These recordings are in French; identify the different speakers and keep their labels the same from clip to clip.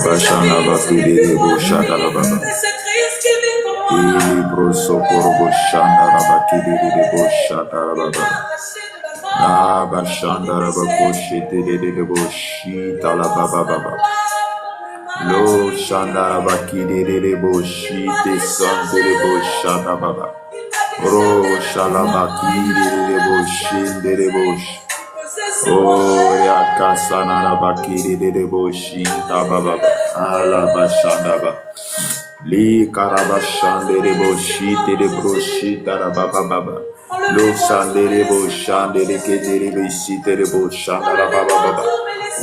Speaker 1: bashana bakiri boshata la baba. Libro sokoro boshanda la bakiri boshata la baba. Bashanda la bakoshete de boshita la baba baba. Lo shanda la bakiri de boshite sande de boshata baba. Ro shala bakiri de boshinde de bosh. Oh, ya kasana la bakiri de boshita baba. Ala bashanda baba. Li karabashande de boshite de broshita la baba baba. Lo sande de boshande de kedere besite de boshanda la baba baba.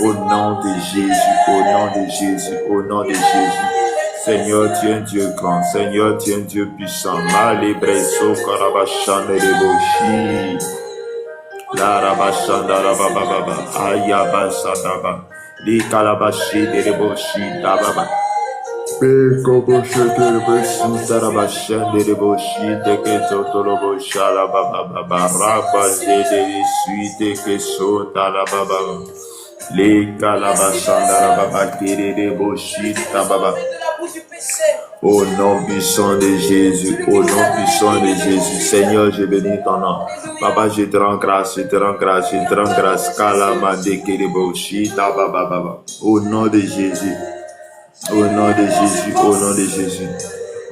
Speaker 1: Au nom de Jésus, au nom de Jésus, au nom de Jésus. Seigneur, tu es un Dieu grand, Seigneur, tu es un Dieu puissant. Malibreso karabashande de boshi. La rabashanda la baba baba. Ayabasandaba. Li kalabashi de boshi da baba. Kobo sheke besu tarabashande de boshi de ke totolo boshala baba baba raba de suite ke so tarababa le kalabashanda la baba kiri de boshi tababa. Au nom puissant de Jésus, au nom puissant de Jésus, Seigneur, je bénis ton nom. Papa, je te rends grâce, je te rends grâce, je te rends grâce. Kalama de kiri boshi tababa baba. Au nom de Jésus. Au nom de Jésus, au nom de Jésus,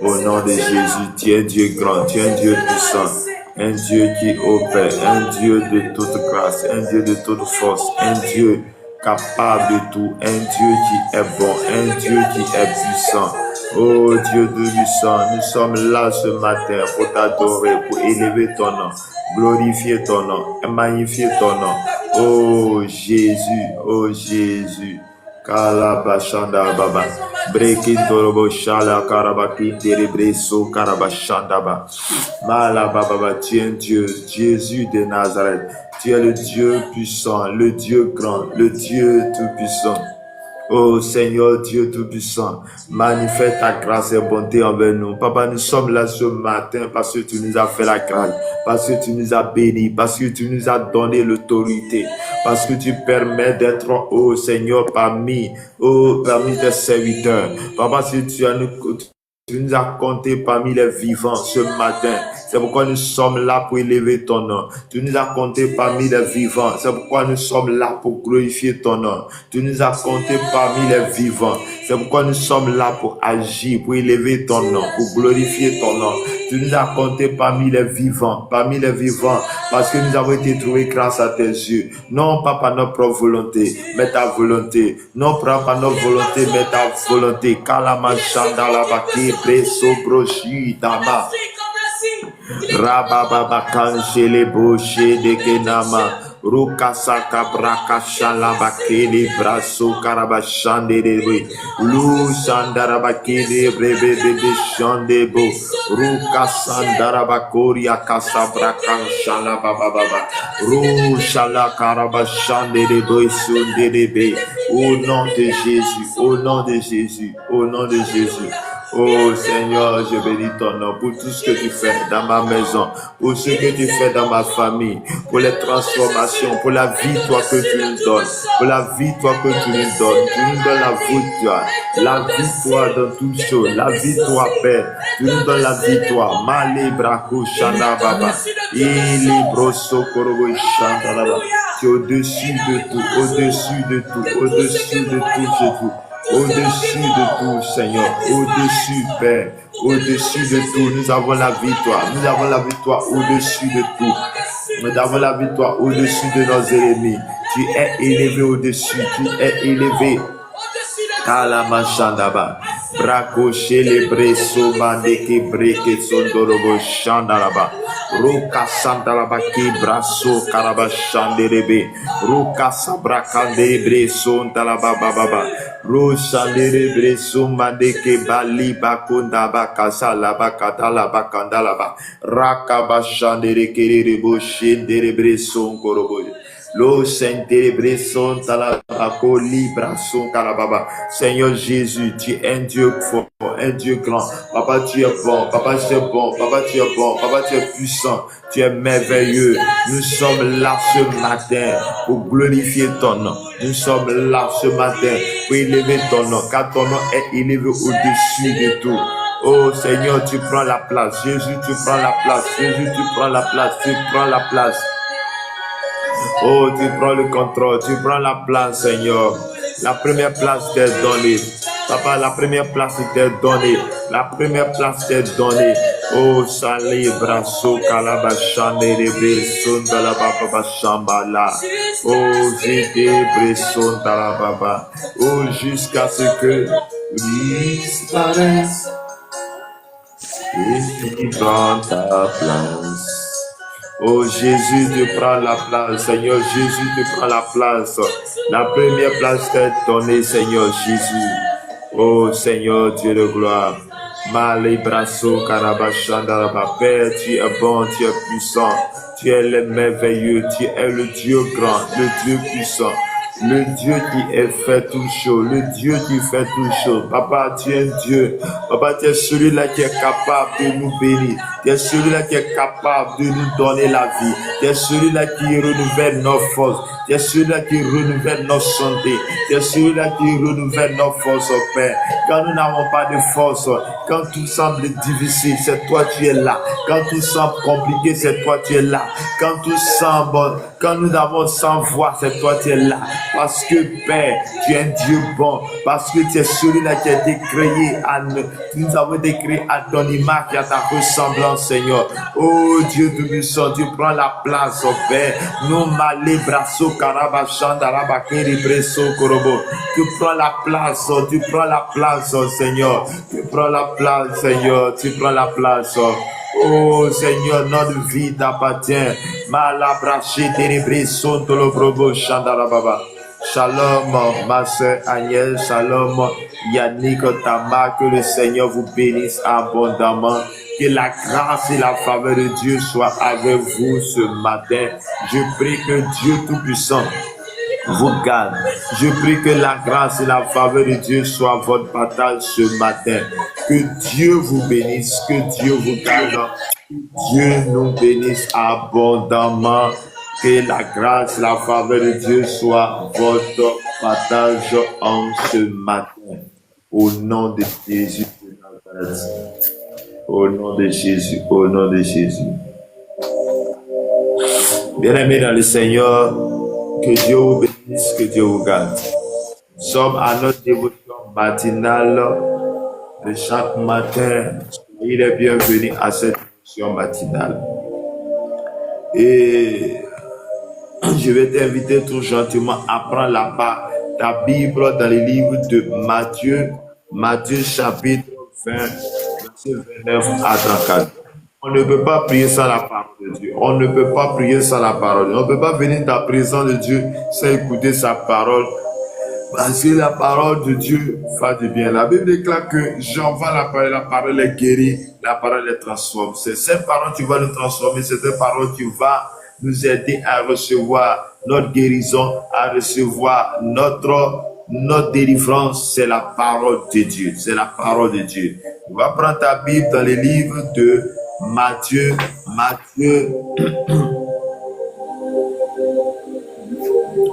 Speaker 1: au nom de Jésus, tu es un Dieu grand, tu es un Dieu puissant, un Dieu qui opère, un Dieu de toute grâce, un Dieu de toute force, un Dieu capable de tout, un Dieu qui est bon, un Dieu qui est puissant. Oh Dieu de puissant, nous sommes là ce matin pour t'adorer, pour élever ton nom, glorifier ton nom, et magnifier ton nom. Oh Jésus, oh Jésus. Kalabashanda baba breaking torobo shala karabaki terebreso karabashanda ba mala baba. Tu es un Dieu, Jésus de Nazareth, tu es le Dieu puissant, le Dieu grand, le Dieu tout puissant. Oh Seigneur Dieu Tout-Puissant, manifeste ta grâce et bonté envers nous. Papa, nous sommes là ce matin parce que tu nous as fait la grâce, parce que tu nous as bénis, parce que tu nous as donné l'autorité, parce que tu permets d'être, oh Seigneur, parmi tes serviteurs. Papa, si tu nous as comptés parmi les vivants ce matin. C'est pourquoi nous sommes là pour élever ton nom. Tu nous as comptés parmi les vivants. C'est pourquoi nous sommes là pour glorifier ton nom. Tu nous as comptés parmi les vivants. C'est pourquoi nous sommes là pour agir, pour élever ton nom, pour glorifier ton nom. Tu nous as comptés parmi les vivants, parce que nous avons été trouvés grâce à tes yeux. Non pas par notre propre volonté, mais ta volonté. Non pas par notre volonté, mais ta volonté. Kalamashanda la baki, preso broshi dama. Rababa kanjele boshe de kenama. Rukasaka brakashala bakele braso karabashande de lu sandara bakele brebe de shande bo rukasandara bakoria kasabra kanshala baba ru shala karabashande de boisunde de be. Au nom de Jésus, au nom de Jésus, au nom de Jésus. Oh Seigneur, je bénis ton nom pour tout ce que tu fais dans ma maison, pour ce que tu fais dans ma famille, pour les transformations, pour la victoire que tu nous donnes, pour la victoire que tu nous donnes. Tu nous donnes la victoire dans toutes choses, la victoire paix. Tu nous donnes la victoire. Male brako shanda baba, ili broso korobo shanda baba. Tu es au-dessus de tout, au-dessus de tout, au-dessus de tout. Au-dessus de tout, Seigneur, au-dessus, Père, au-dessus de tout, nous avons la victoire. Nous avons la victoire au-dessus de tout. Nous avons la victoire au-dessus de nos ennemis. Tu es élevé au-dessus, tu es élevé. Kalamachandaba, Brako chélébré, Somandeke breke sondorobo chandaraba, Roka sandaraba ki braso karabashanderebe, Roka sabrakandebre sondalaba baba, Roshanderebre somandeke bali bakundaba kasalaba katalaba kandalaba, Rakabashandereke rebo shenderebre sonkorobo. Lo Saint-Télébré son talabako libra son kalababa. Seigneur Jésus, tu es un Dieu fort, un Dieu grand. Papa, tu es bon, Papa, tu es bon, Papa, tu es bon, Papa, tu es puissant, tu es merveilleux. Nous sommes là ce matin pour glorifier ton nom. Nous sommes là ce matin pour élever ton nom, car ton nom est élevé au-dessus de tout. Oh Seigneur, tu prends la place. Jésus, tu prends la place. Jésus, tu prends la place. Tu prends la place. Oh, tu prends le contrôle. Tu prends la place, Seigneur. La première place t'est donnée. Papa, la première place t'est donnée. La première place t'est donnée. Oh, salé, brasso, calabachane, rebresson, talababa, chambala. Oh, j'étais bresson, talababa. Oh, jusqu'à ce que disparaisse. Et tu prends ta place. Oh Jésus, tu prends la place. Seigneur Jésus, tu prends la place. La première place t'est donnée, Seigneur Jésus. Oh Seigneur Dieu de gloire. Malé brasso, carabachandaraba. Père, tu es bon, tu es puissant. Tu es le merveilleux. Tu es le Dieu grand, le Dieu puissant. Le Dieu qui est fait tout chaud, le Dieu qui fait tout chaud. Papa, tu es un Dieu. Papa, tu es celui-là qui est capable de nous bénir. Tu es celui-là qui est capable de nous donner la vie. Tu es celui-là qui renouvelle nos forces. Tu es celui-là qui renouvelle notre santé. Tu es celui-là qui renouvelle nos forces, oh Père. Quand nous n'avons pas de force, quand tout semble difficile, c'est toi qui es là. Quand tout semble compliqué, c'est toi qui es là. Quand tout semble, quand nous avons sans voix, c'est toi qui es là. Parce que Père, tu es un Dieu bon. Parce que tu es celui-là qui a été créé à nous. Nous avons été créés à ton image et à ta ressemblance, Seigneur. Oh Dieu de puissant, tu prends la place, oh Père. Nous malé brasso carabachanda rabakeri bresso korobo. Tu prends la place, oh, tu prends la place, oh Seigneur. Tu prends la place, Seigneur. Tu prends la place, oh. Oh Seigneur, notre vie t'appartient. Malabraché ténébré son tolobrobo chandarababa. Shalom, ma soeur Agnès, shalom, Yannick Tama, que le Seigneur vous bénisse abondamment. Que la grâce et la faveur de Dieu soient avec vous ce matin. Je prie que Dieu Tout-Puissant vous garde. Je prie que la grâce et la faveur de Dieu soient votre partage ce matin. Que Dieu vous bénisse, que Dieu vous garde. Que Dieu nous bénisse abondamment. Que la grâce et la faveur de Dieu soient votre partage en ce matin. Au nom de Jésus de Nazareth. Au nom de Jésus, au nom de Jésus. Bien-aimés dans le Seigneur, que Dieu vous bénisse, que Dieu vous garde. Nous sommes à notre dévotion matinale de chaque matin. Soyez les bienvenus à cette dévotion matinale. Et je vais t'inviter tout gentiment à prendre ta Bible dans les livres de Matthieu, Matthieu chapitre 20, verset 29 à 34. On ne peut pas prier sans la parole de Dieu. On ne peut pas prier sans la parole. On ne peut pas venir dans la présence de Dieu sans écouter sa parole. Parce que la parole de Dieu fait du bien. La Bible déclare que j'envoie la parole est guérie, la parole est transforme. C'est cette parole qui va nous transformer, c'est cette parole qui va nous aider à recevoir notre guérison, à recevoir notre délivrance. C'est la parole de Dieu. C'est la parole de Dieu. On va prendre ta Bible dans les livres de Matthieu.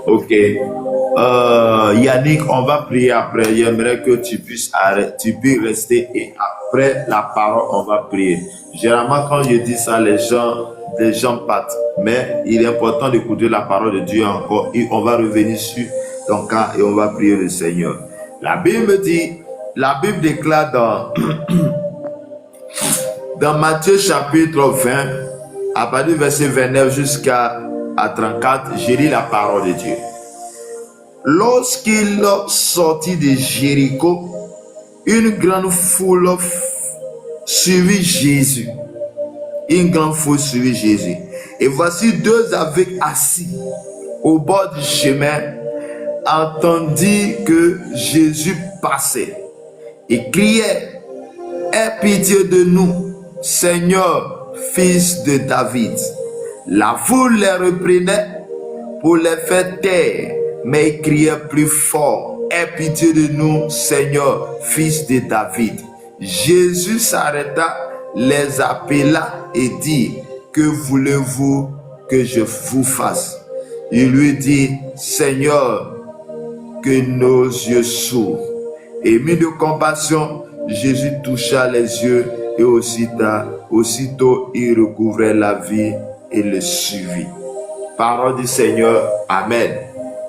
Speaker 1: Ok. Yannick, on va prier après. J'aimerais que tu puisses rester et après la parole, on va prier. Généralement, quand je dis ça, les gens partent. Mais il est important d'écouter la parole de Dieu encore. Et on va revenir sur ton cas et on va prier le Seigneur. La Bible déclare dans Matthieu chapitre 20, à partir du verset 29 jusqu'à 34, je lis la parole de Dieu. Lorsqu'il sortit de Jéricho, une grande foule suivit Jésus. Une grande foule suivit Jésus. Et voici deux aveugles assis au bord du chemin, entendit que Jésus passait et criait: aie pitié de nous, Seigneur, fils de David. La foule les reprenait pour les faire taire, mais ils criaient plus fort: aie pitié de nous, Seigneur, fils de David. Jésus s'arrêta, les appela et dit: que voulez-vous que je vous fasse? Il lui dit: Seigneur, que nos yeux s'ouvrent. Ému de compassion, Jésus toucha les yeux et aussitôt il recouvrait la vie et le suivit. Parole du Seigneur, Amen.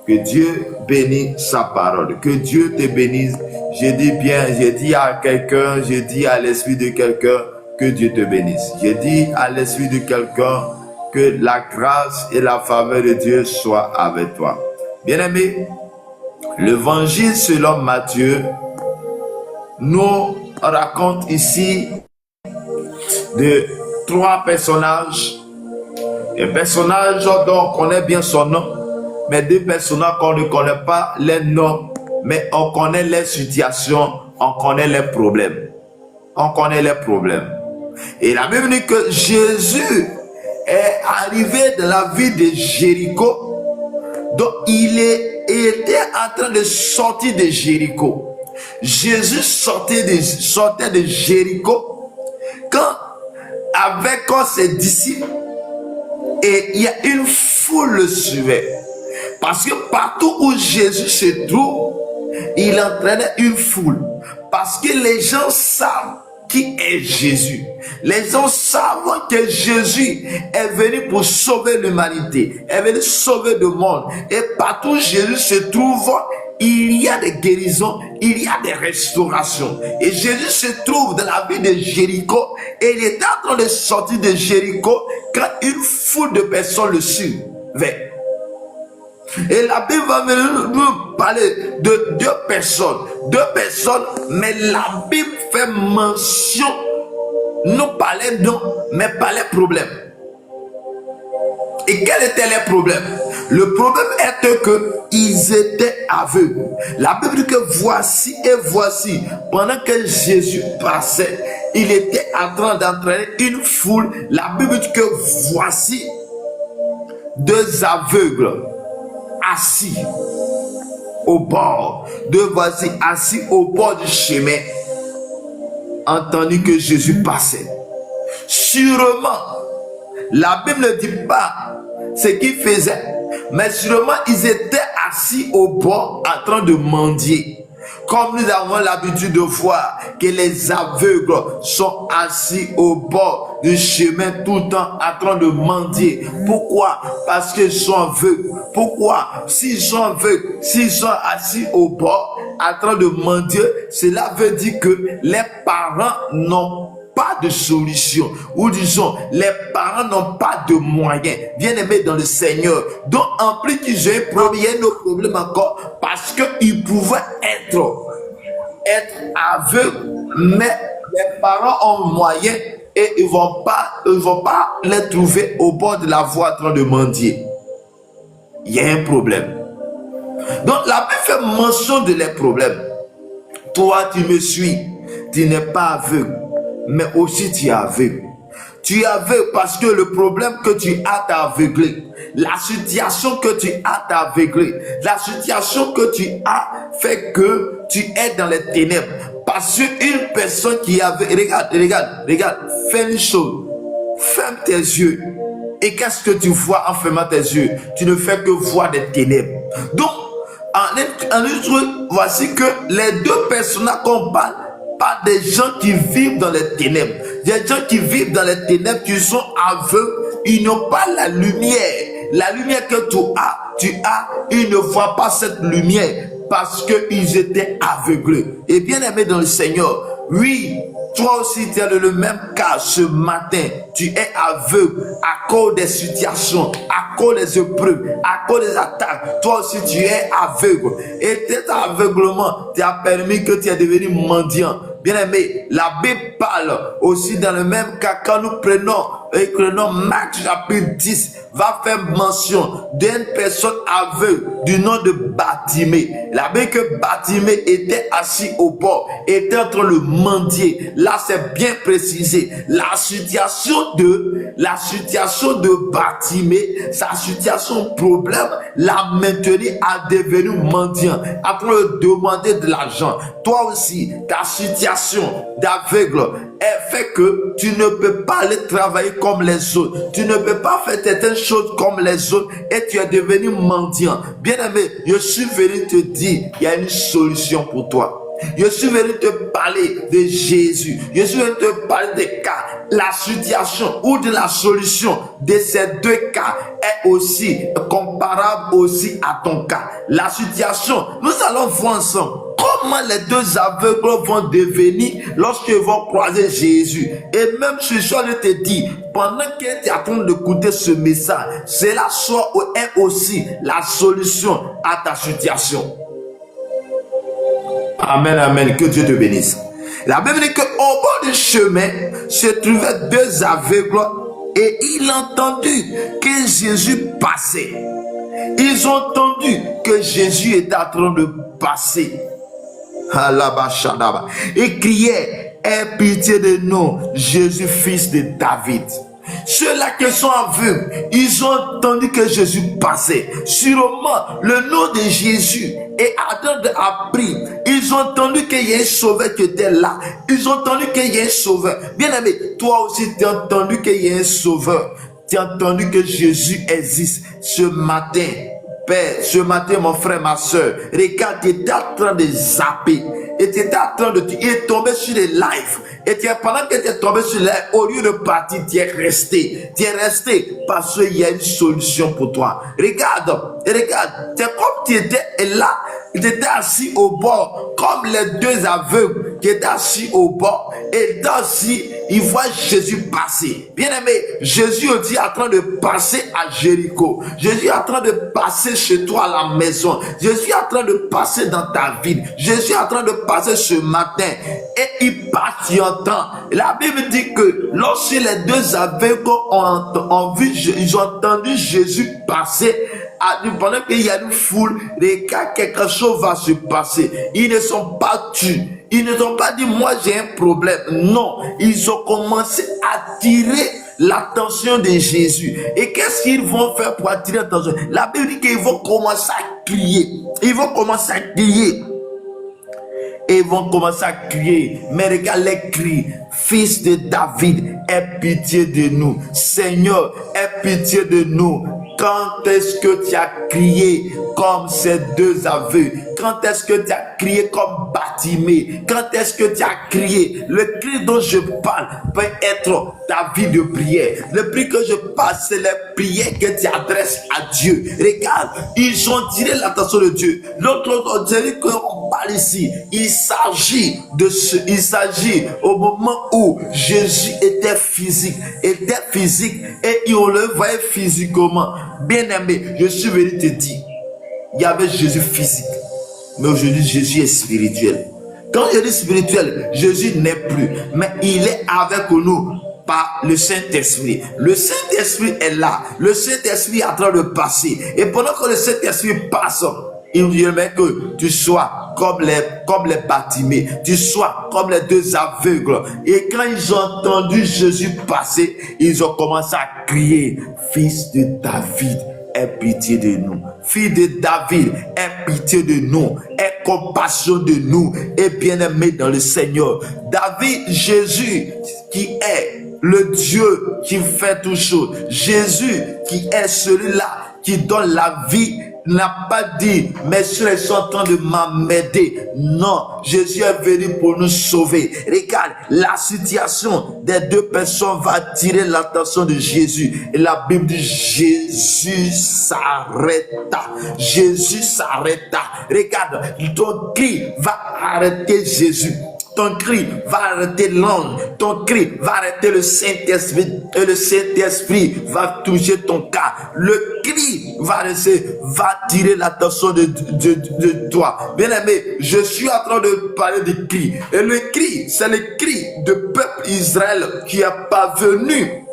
Speaker 1: Que Dieu bénisse sa parole, que Dieu te bénisse. Je dis bien, je dis à quelqu'un, je dis à l'esprit de quelqu'un, que Dieu te bénisse. Je dis à l'esprit de quelqu'un, que la grâce et la faveur de Dieu soient avec toi. Bien-aimé, l'évangile selon Matthieu nous raconte ici de 3 personnages. Un personnage dont on connaît bien son nom, mais 2 personnages qu'on ne connaît pas les noms, mais on connaît les situations, on connaît les problèmes. On connaît les problèmes. Et la Bible dit que Jésus est arrivé dans la ville de Jéricho, donc il était en train de sortir de Jéricho. Jésus sortait de Jéricho quand, avec ses disciples, et il y a une foule le suivait. Parce que partout où Jésus se trouve, il entraînait une foule. Parce que les gens savent qui est Jésus. Les gens savent que Jésus est venu pour sauver l'humanité, est venu sauver le monde. Et partout où Jésus se trouve, il y a des guérisons, il y a des restaurations. Et Jésus se trouve dans la ville de Jéricho et il est en train de sortir de Jéricho quand une foule de personnes le suivait. Et la Bible va nous parler de 2 personnes. 2 personnes, mais la Bible fait mention, non pas les dons, mais pas les problèmes. Et quels étaient les problèmes? Le problème est qu'ils étaient aveugles. La Bible dit que voici et voici, pendant que Jésus passait, il était en train d'entraîner une foule. La Bible dit que voici 2 aveugles assis au bord. 2 voici assis au bord du chemin, entendu que Jésus passait. Sûrement, la Bible ne dit pas ce qu'ils faisaient, mais sûrement ils étaient assis au bord en train de mendier. Comme nous avons l'habitude de voir que les aveugles sont assis au bord du chemin tout le temps en train de mendier. Pourquoi? Parce qu'ils sont aveugles. Pourquoi? S'ils sont aveugles, s'ils sont assis au bord en train de mendier, cela veut dire que les parents n'ont pas de solution, ou disons les parents n'ont pas de moyens. Bien aimés dans le Seigneur, donc en plus qu'ils aient nos problèmes encore, parce qu'ils pouvaient être aveugles, mais les parents ont moyen et ils vont pas les trouver au bord de la voie en train de mendier. Il y a un problème. Donc la Bible fait mention de les problèmes. Toi tu me suis, tu n'es pas aveugle, mais aussi tu es aveugle. Tu es aveugle parce que le problème que tu as t'a aveuglé. La situation que tu as t'a aveuglé. La situation que tu as fait que tu es dans les ténèbres. Parce qu'une personne qui avait... Regarde, fais une chose. Ferme tes yeux. Et qu'est-ce que tu vois en fermant tes yeux? Tu ne fais que voir des ténèbres. Donc, en outre, voici que les 2 personnages qu'on parle, pas des gens qui vivent dans les ténèbres. Des gens qui vivent dans les ténèbres, qui sont aveugles, ils n'ont pas la lumière. La lumière que tu as, ils ne voient pas cette lumière parce qu'ils étaient aveuglés. Et bien aimé dans le Seigneur, oui, toi aussi tu es dans le même cas ce matin. Tu es aveugle à cause des situations, à cause des épreuves, à cause des attaques. Toi aussi tu es aveugle. Et cet aveuglement t'a permis que tu es devenu mendiant. Bien aimé, la Bible parle aussi dans le même cas quand nous prenons Marc chapitre 10, va faire mention d'une personne aveugle du nom de Bartimée. La Bible que Bartimée était assis au bord, était en train de mendier. Là c'est bien précisé. La situation de Bartimée, sa situation problème, l'a maintenu à devenir mendiant, à train de demander de l'argent. Toi aussi, ta situation d'aveugle fait que tu ne peux pas aller travailler comme les autres. Tu ne peux pas faire certaines choses comme les autres et tu es devenu mendiant. Bien-aimé, je suis venu te dire, il y a une solution pour toi. Je suis venu te parler de Jésus. Je suis venu te parler des cas. La situation ou de la solution de ces deux cas est aussi comparable aussi à ton cas. La situation, nous allons voir ensemble comment les deux aveugles vont devenir lorsqu'ils vont croiser Jésus. Et même ce soir, je te dis, pendant que tu es en train d'écouter ce message, cela est aussi la solution à ta situation. Amen, amen. Que Dieu te bénisse. La Bible dit qu'au bord du chemin se trouvaient deux aveugles et ils ont entendu que Jésus passait. Ils ont entendu que Jésus était en train de passer. Et criaient, aie pitié de nous, Jésus, fils de David. Ceux-là qui sont aveugles, ils ont entendu que Jésus passait. Sûrement, le nom de Jésus est en train d'appris. Ils ont entendu qu'il y a un sauveur qui était là. Ils ont entendu qu'il y a un sauveur. Bien aimé, toi aussi, tu as entendu qu'il y a un sauveur. Tu as entendu que Jésus existe ce matin. Père, ce matin, mon frère, ma soeur, regarde, tu étais en train de zapper. Et tu étais en train de... Il est tombé sur les lives. Et pendant que tu es tombé sur les lives, au lieu de partir, tu es resté. Tu es resté parce qu'il y a une solution pour toi. Regarde. C'est comme tu étais là. Il était assis au bord, comme les deux aveugles qui étaient assis au bord. Et ainsi, ils voient Jésus passer. Bien aimé, Jésus aussi est en train de passer à Jéricho. Jésus est en train de passer chez toi à la maison. Jésus est en train de passer dans ta ville. Jésus est en train de passer ce matin. Et il passe, tu entends. La Bible dit que lorsque les deux aveugles ont vu, ils ont entendu Jésus passer. Pendant qu'il y a une foule, quelque chose va se passer. Ils ne sont pas tués. Ils ne sont pas dit, moi j'ai un problème. Non, ils ont commencé à attirer l'attention de Jésus. Et qu'est-ce qu'ils vont faire pour attirer l'attention? La Bible dit qu'ils vont commencer à crier. Ils vont commencer à crier. Et ils vont commencer à crier. Mais regarde les cris. Fils de David, aie pitié de nous. Seigneur, aie pitié de nous. Quand est-ce que tu as crié comme ces deux aveugles? Quand est-ce que tu as crié comme Bartimée? Quand est-ce que tu as crié? Le cri dont je parle peut être ta vie de prière. Le cri que je parle, c'est les prières que tu adresses à Dieu. Regarde, ils ont tiré l'attention de Dieu. L'autre, on dirait qu'on parle ici. Il s'agit au moment où Jésus était physique, et on le voyait physiquement. Bien-aimé, je suis venu te dire, il y avait Jésus physique, mais aujourd'hui Jésus est spirituel. Quand je dis spirituel, Jésus n'est plus, mais il est avec nous par le Saint-Esprit. Le Saint-Esprit est là, le Saint-Esprit est en train de passer, et pendant que le Saint-Esprit passe, il veut que tu sois comme les Bartimée, tu sois comme les deux aveugles. Et quand ils ont entendu Jésus passer, ils ont commencé à crier, fils de David, aie pitié de nous. Fils de David, aie pitié de nous, aie compassion de nous, et bien-aimé dans le Seigneur. David, Jésus, qui est le Dieu qui fait toutes choses, Jésus qui est celui-là qui donne la vie, n'a pas dit, mais ceux sont en train de m'aider. Non, Jésus est venu pour nous sauver. Regarde, la situation des deux personnes va attirer l'attention de Jésus. Et la Bible dit, Jésus s'arrêta. Jésus s'arrêta. Regarde, ton cri va arrêter Jésus. Ton cri va arrêter l'ange. Ton cri va arrêter le Saint-Esprit. Et le Saint-Esprit va toucher ton cœur. Le cri va tirer l'attention de toi. Bien-aimé, je suis en train de parler de cri. Et le cri, c'est le cri du peuple Israël qui est parvenu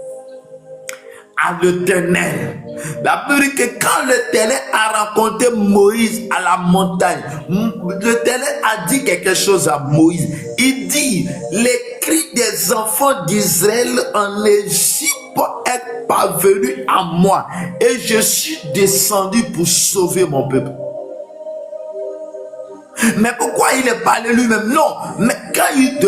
Speaker 1: à l'Éternel. La Bible dit que quand l'Éternel a rencontré Moïse à la montagne, l'Éternel a dit quelque chose à Moïse. Il dit, les cris des enfants d'Israël en Égypte est parvenu à moi, et je suis descendu pour sauver mon peuple. Mais pourquoi il est parlé lui-même? Non, mais quand il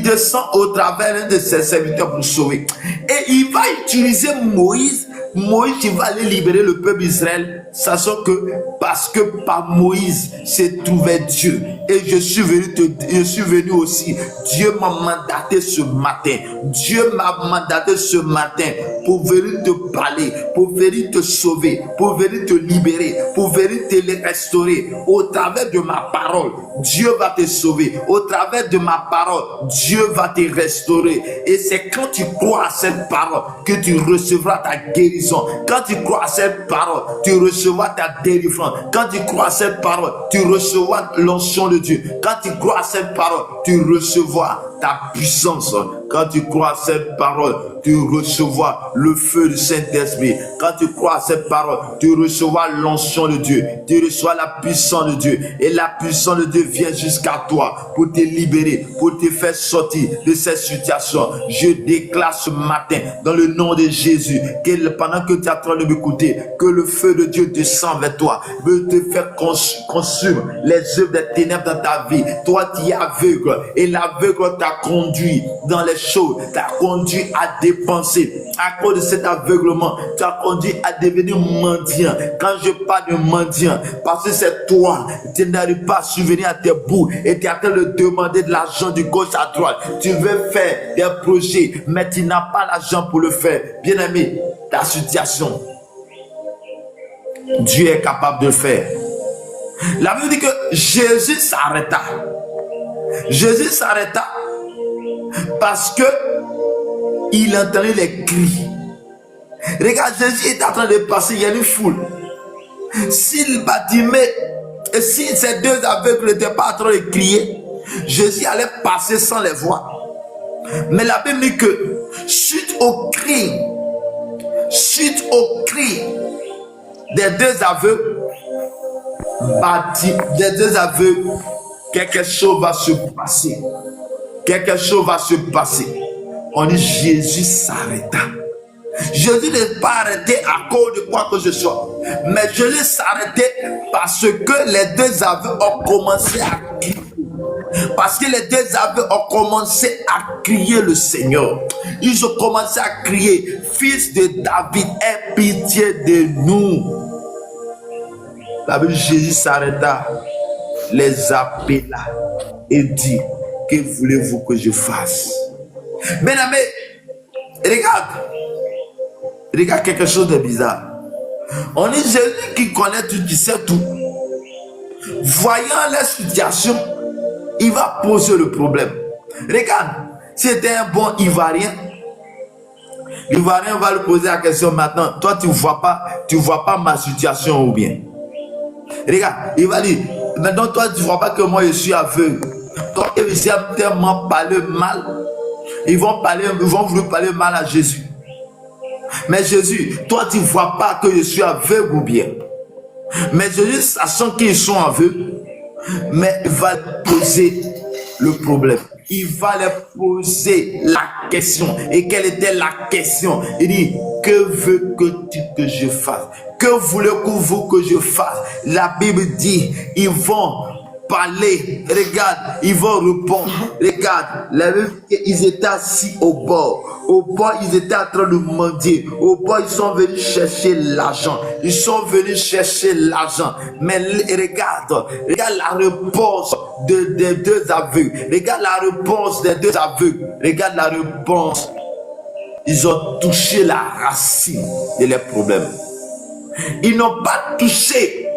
Speaker 1: descend au travers d'un de ses serviteurs pour sauver. Et il va utiliser Moïse. Moïse qui va aller libérer le peuple d'Israël, sachant que parce que par Moïse s'est trouvé Dieu. Et je suis venu aussi. Dieu m'a mandaté ce matin. Dieu m'a mandaté ce matin pour venir te parler, pour venir te sauver, pour venir te libérer, pour venir te restaurer. Au travers de ma parole, Dieu va te sauver. Au travers de ma parole, Dieu va te restaurer. Et c'est quand tu crois à cette parole que tu recevras ta guérison. Quand tu crois à cette parole, tu recevras ta délivrance. Quand tu crois à cette parole, tu recevras l'onction de Dieu. Quand tu crois à cette parole, tu recevras ta puissance. Quand tu crois à cette parole, tu recevras le feu du Saint-Esprit. Quand tu crois à cette parole, tu recevras l'onction de Dieu. Tu reçois la puissance de Dieu. Et la puissance de Dieu vient jusqu'à toi pour te libérer, pour te faire sortir de cette situation. Je déclare ce matin, dans le nom de Jésus, que pendant que tu es en train de m'écouter, que le feu de Dieu descend vers toi, veut te faire consumer les œuvres des ténèbres dans ta vie. Toi, tu es aveugle et l'aveugle t'a conduit dans les choses, t'a conduit à dépenser. À cause de cet aveuglement, tu as conduit à devenir mendiant. Quand je parle de mendiant, parce que c'est toi, tu n'arrives pas à subvenir à tes bouts et tu es en train de demander de l'argent de gauche à droite. Tu veux faire des projets, mais tu n'as pas l'argent pour le faire. Bien-aimé, ta situation, Dieu est capable de le faire. La Bible dit que Jésus s'arrêta. Jésus s'arrêta parce que il entendait les cris. Regarde, Jésus est en train de passer, il y a une foule. Si le bâtiment, et si ces deux aveugles n'étaient pas en train de crier, Jésus allait passer sans les voir. Mais la Bible dit que suite au cri des deux aveugles, quelque chose va se passer. Quelque chose va se passer. On dit Jésus s'arrêta. Jésus n'est pas arrêté à cause de quoi que ce soit. Mais Jésus s'arrêtait parce que les deux aveugles ont commencé à crier. Parce que les deux aveugles ont commencé à crier le Seigneur. Ils ont commencé à crier, Fils de David, aie pitié de nous. La Bible, Jésus s'arrêta, les appela et dit, que voulez-vous que je fasse? Bien-aimé, regarde quelque chose de bizarre. On est Jésus qui connaît tout, qui sait tout. Voyant la situation, il va poser le problème. Regarde, si c'était un bon Ivoirien, l'Ivoirien va lui poser la question maintenant. Toi, tu vois pas ma situation ou bien? Regarde, il va dire, maintenant toi, tu vois pas que moi je suis aveugle. Toi, ils ont tellement parlé mal. Ils vont vouloir parler mal à Jésus. Mais Jésus, toi, tu vois pas que je suis aveugle ou bien? Mais Jésus, sachant qu'ils sont aveugles, mais il va poser le problème. Il va leur poser la question. Et quelle était la question? Il dit, que veux-tu que je fasse? Que voulez-vous que je fasse? La Bible dit, ils vont parler. Regarde, ils vont répondre. Regarde, la Bible dit qu'ils étaient assis au bord. Au bord, ils étaient en train de mendier. Au bord, ils sont venus chercher l'argent. Ils sont venus chercher l'argent. Mais regarde la réponse des deux aveugles. Regarde la réponse des deux aveugles. Regarde la réponse. Ils ont touché la racine de leurs problèmes. Ils n'ont pas touché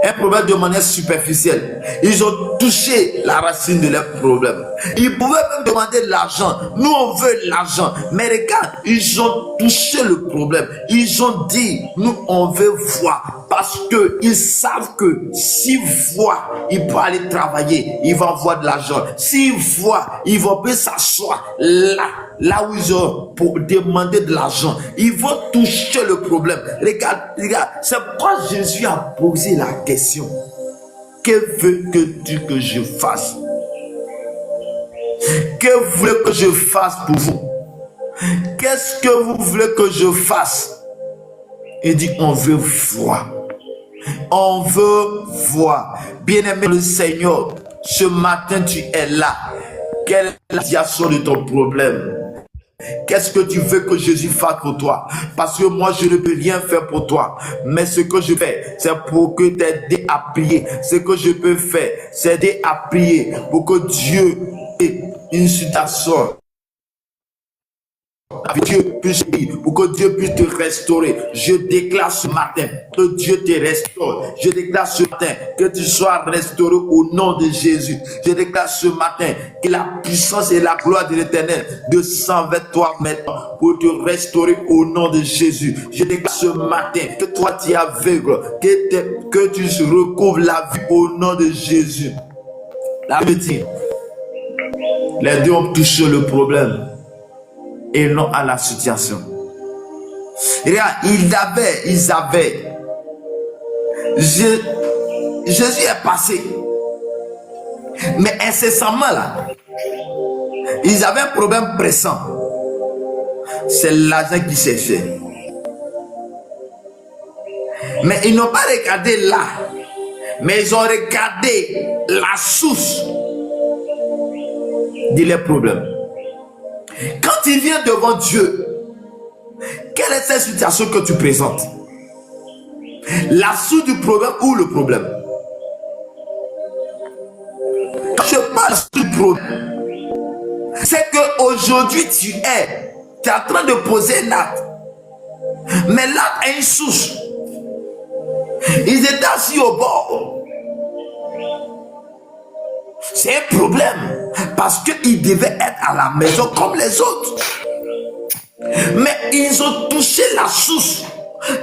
Speaker 1: un problème de manière superficielle. Ils ont touché la racine de leurs problèmes. Ils pouvaient même demander de l'argent. Nous, on veut l'argent. Mais regarde, ils ont touché le problème. Ils ont dit, nous, on veut voir. Parce qu'ils savent que s'ils voient, ils peuvent aller travailler. Ils vont avoir de l'argent. S'ils voient, ils vont bien s'asseoir là où ils ont pour demander de l'argent. Ils vont toucher le problème. Regarde, c'est pourquoi Jésus a posé la question. Que veux-tu que je fasse? Que voulez que je fasse pour vous? Qu'est-ce que vous voulez que je fasse? Il dit, on veut voir. On veut voix. Bien-aimé le Seigneur, ce matin tu es là. Quelle est la situation de ton problème? Qu'est-ce que tu veux que Jésus fasse pour toi? Parce que moi, je ne peux rien faire pour toi. Mais ce que je fais, c'est pour que t'aider à prier. Ce que je peux faire, c'est aider à prier pour que Dieu ait une situation. Dieu puisse, pour que Dieu puisse te restaurer. Je déclare ce matin que Dieu te restaure. Je déclare ce matin que tu sois restauré au nom de Jésus. Je déclare ce matin que la puissance et la gloire de l'Éternel descendent vers toi maintenant pour te restaurer au nom de Jésus. Je déclare ce matin que toi tu es aveugle, que tu recouvres la vie au nom de Jésus. La Bible dit, les deux ont touché le problème et non à la situation. Regarde, ils avaient. Jésus est passé. Mais incessamment là, ils avaient un problème pressant. C'est l'argent qui cherchait. Mais ils n'ont pas regardé là. Mais ils ont regardé la source de leurs problèmes. Quand tu viens devant Dieu, quelle est cette situation que tu présentes? La source du problème ou le problème? Quand je parle du problème, c'est qu'aujourd'hui tu es en train de poser un acte. Mais l'acte a une source. Ils étaient assis au bord. C'est un problème parce qu'ils devaient être à la maison comme les autres. Mais ils ont touché la source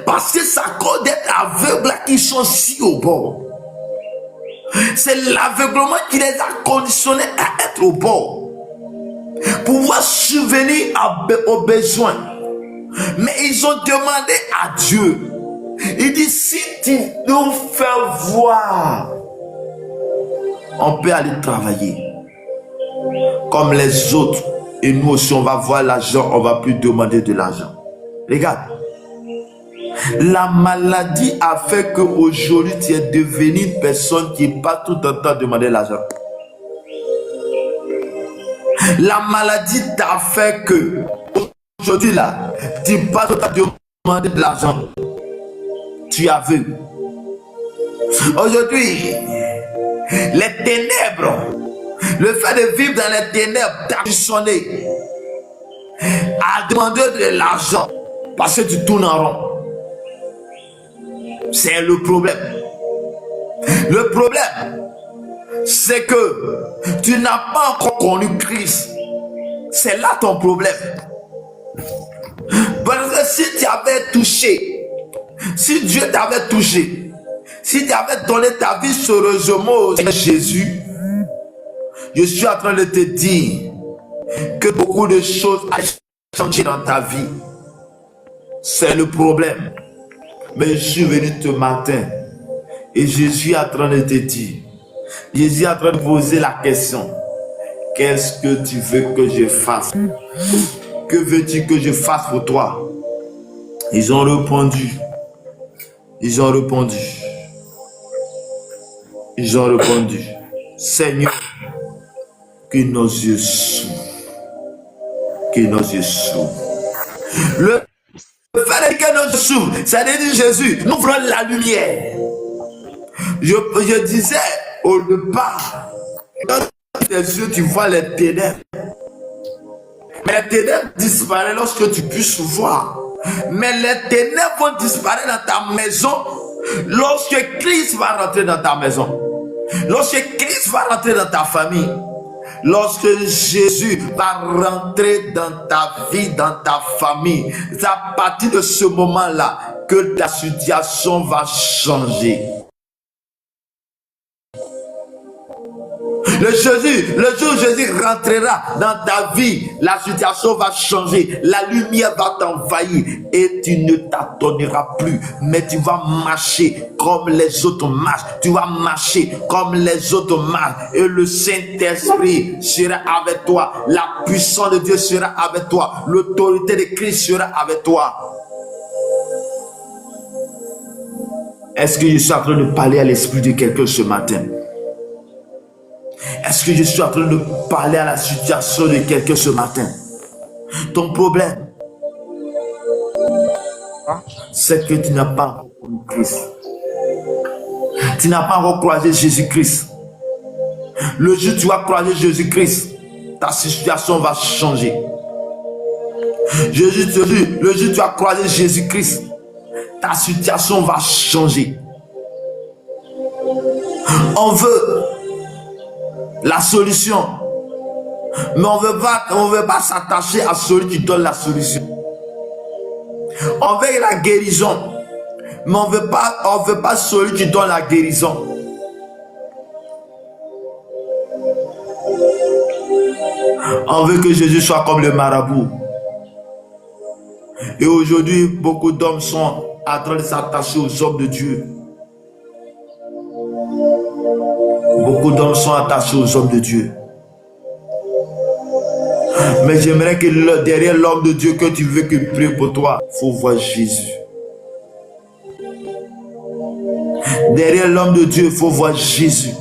Speaker 1: parce que ça cause d'être aveugles qu'ils sont si au bord. C'est l'aveuglement qui les a conditionnés à être au bord, pouvoir subvenir aux besoins. Mais ils ont demandé à Dieu. Il dit, si tu nous fais voir, on peut aller travailler comme les autres. Et nous aussi, on va voir l'argent, on va plus demander de l'argent. Regarde. La maladie a fait qu'aujourd'hui, tu es devenu une personne qui n'est pas tout le temps demander l'argent. La maladie t'a fait que aujourd'hui, là, tu n'es pas tout le temps demander de l'argent. Tu as vu. Aujourd'hui, les ténèbres, le fait de vivre dans les ténèbres t'a conditionné à demander de l'argent parce que tu tournes en rond. C'est le problème. Le problème, c'est que tu n'as pas encore connu Christ. C'est là ton problème. Parce que si tu avais touché, si Dieu t'avait touché, si tu avais donné ta vie sérieusement à Jésus, je suis en train de te dire que beaucoup de choses ont changé dans ta vie. C'est le problème. Mais je suis venu ce matin et Jésus est en train de te dire, Jésus est en train de poser la question, qu'est-ce que tu veux que je fasse? Que veux-tu que je fasse pour toi? Ils ont répondu, Seigneur, que nos yeux s'ouvrent, Le fait que nos yeux s'ouvrent, ça veut dire Jésus, nous prenons la lumière. Je disais au départ, dans tes yeux, tu vois les ténèbres. Mais les ténèbres disparaissent lorsque tu puisses voir. Mais les ténèbres vont disparaître dans ta maison lorsque Christ va rentrer dans ta maison. Lorsque Christ va rentrer dans ta famille. Lorsque Jésus va rentrer dans ta vie, dans ta famille. C'est à partir de ce moment-là que ta situation va changer. Le jour où Jésus rentrera dans ta vie, la situation va changer, la lumière va t'envahir et tu ne t'attendras plus, mais tu vas marcher comme les autres marchent, tu vas marcher comme les autres marchent et le Saint-Esprit sera avec toi, la puissance de Dieu sera avec toi, l'autorité de Christ sera avec toi. Est-ce que je suis en train de parler à l'esprit de quelqu'un ce matin? Est-ce que je suis en train de parler à la situation de quelqu'un ce matin? Ton problème, c'est que tu n'as pas connu Christ. Tu n'as pas encore croisé Jésus-Christ. Le jour où tu vas croiser Jésus-Christ, ta situation va changer. Le jour où tu vas croiser Jésus-Christ, ta situation va changer. On veut la solution, mais on veut pas s'attacher à celui qui donne la solution. On veut la guérison, mais on veut pas celui qui donne la guérison. On veut que Jésus soit comme le marabout. Et aujourd'hui, beaucoup d'hommes sont en train de s'attacher aux hommes de Dieu. Beaucoup d'hommes sont attachés aux hommes de Dieu. Mais j'aimerais que derrière l'homme de Dieu que tu veux qu'il prie pour toi, il faut voir Jésus. Derrière l'homme de Dieu, il faut voir Jésus.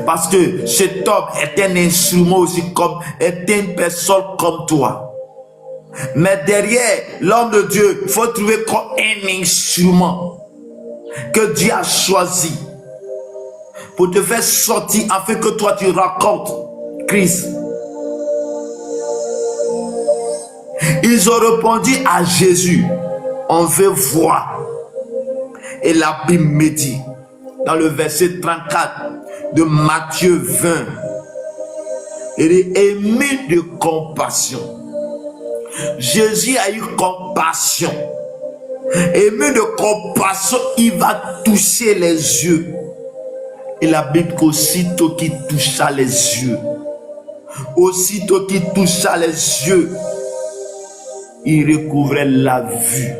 Speaker 1: Parce que cet homme est un instrument aussi, est une personne comme toi. Mais derrière l'homme de Dieu, il faut trouver comme un instrument que Dieu a choisi pour te faire sortir afin que toi tu racontes Christ. Ils ont répondu à Jésus, on veut voir. Et la Bible me dit, dans le verset 34 de Matthieu 20, il est ému de compassion. Jésus a eu compassion. Ému de compassion, il va toucher les yeux. Et la Bible qu'aussitôt qu'il toucha les yeux, aussitôt qu'il toucha les yeux, il recouvrait la vue.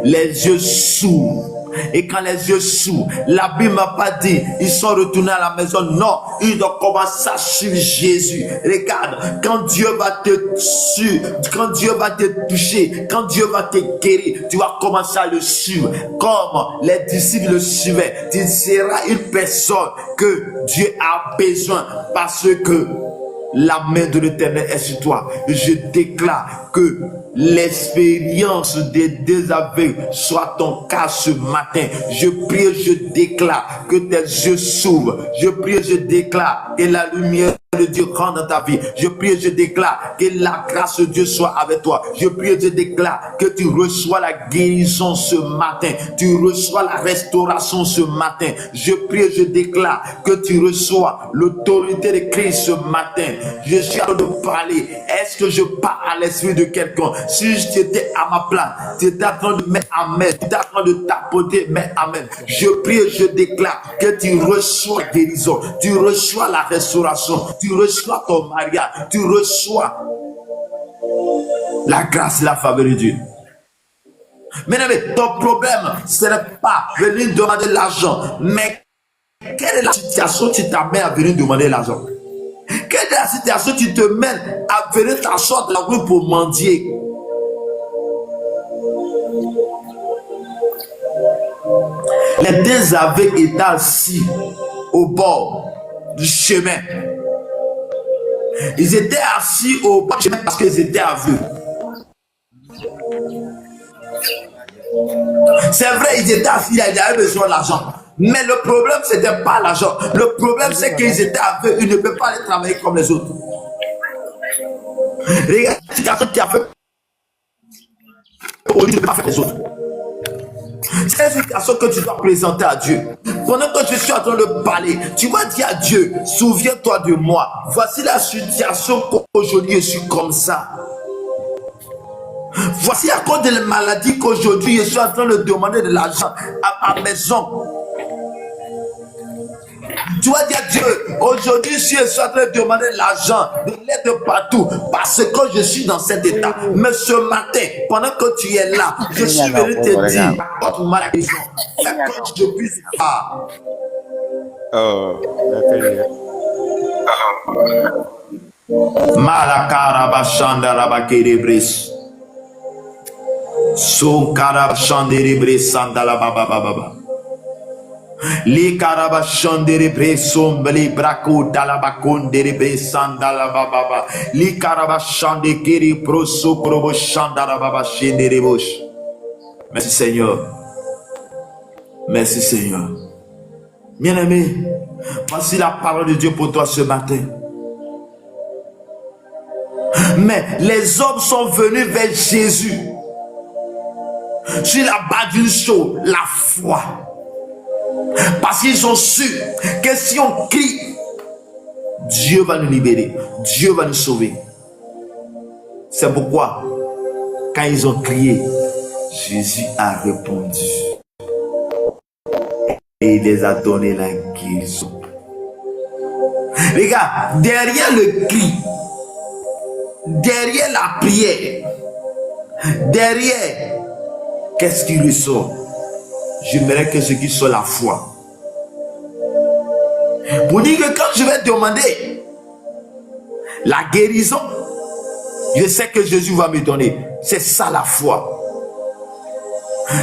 Speaker 1: Les yeux s'ouvrent. Et quand les yeux s'ouvrent, la Bible m'a pas dit, ils sont retournés à la maison. Non, ils ont commencé à suivre Jésus. Regarde, quand Dieu va te suivre, quand Dieu va te toucher, quand Dieu va te guérir, tu vas commencer à le suivre. Comme les disciples le suivaient, tu seras une personne que Dieu a besoin parce que la main de l'Éternel est sur toi. Je déclare que l'expérience des deux aveugles soit ton cas ce matin. Je prie, je déclare que tes yeux s'ouvrent. Je prie, je déclare que la lumière de Dieu rentre dans ta vie. Je prie, je déclare que la grâce de Dieu soit avec toi. Je prie, je déclare que tu reçois la guérison ce matin. Tu reçois la restauration ce matin. Je prie, je déclare que tu reçois l'autorité de Christ ce matin. Je suis en train de parler. Est-ce que je parle à l'esprit de quelqu'un? Si j'étais à ma place, tu étais en train de mettre amen, tu étais en train de tapoter, mais amen. Je prie, je déclare que tu reçois la guérison, tu reçois la restauration, tu reçois ton mariage, tu reçois la grâce et la faveur de Dieu. Mais ton problème, ce n'est pas venir demander l'argent, mais quelle est la situation qui t'amène à venir demander l'argent? Quelle est la situation qui te mène à venir t'asseoir dans la rue pour mendier? Les deux aveugles étaient assis au bord du chemin. Ils étaient assis au bord du chemin parce qu'ils étaient aveugles. C'est vrai, ils étaient assis, ils avaient besoin d'argent. Mais le problème, ce n'était pas l'argent. Le problème, c'est qu'ils étaient aveugles. Ils ne peuvent pas aller travailler comme les autres. Regarde, c'est quelqu'un qui a fait. Au lieu de ne pas faire les autres. C'est une situation que tu dois présenter à Dieu. Pendant que je suis en train de parler, tu vas dire à Dieu, souviens-toi de moi. Voici la situation qu'aujourd'hui je suis comme ça. Voici à cause de la maladie qu'aujourd'hui je suis en train de demander de l'argent à ma maison. Tu vas dire Dieu, aujourd'hui je suis en train de demander de l'argent, de l'aide partout, parce que je suis dans cet état. Mais ce matin, pendant que tu es là, je suis venu te dire, apporte ma guérison, que je puisse voir. Malakara bashanda rabakere bris. Son karabashandere bre sandala baba baba. Li karabashandere bre sombeli brako dalabakondere bre sandala baba. Li karabashande kiri proso krobo shandara baba shendere bosh. Merci Seigneur. Merci Seigneur. Bien-aimé, voici la parole de Dieu pour toi ce matin. Mais les hommes sont venus vers Jésus sur la base d'une chose, la foi. Parce qu'ils ont su que si on crie, Dieu va nous libérer, Dieu va nous sauver. C'est pourquoi, quand ils ont crié, Jésus a répondu. Et il les a donné la guérison. Les gars, derrière le cri, derrière la prière, derrière, qu'est-ce qui ressort? J'aimerais que ce qui soit la foi. Pour dire que quand je vais demander la guérison, je sais que Jésus va me donner. C'est ça la foi.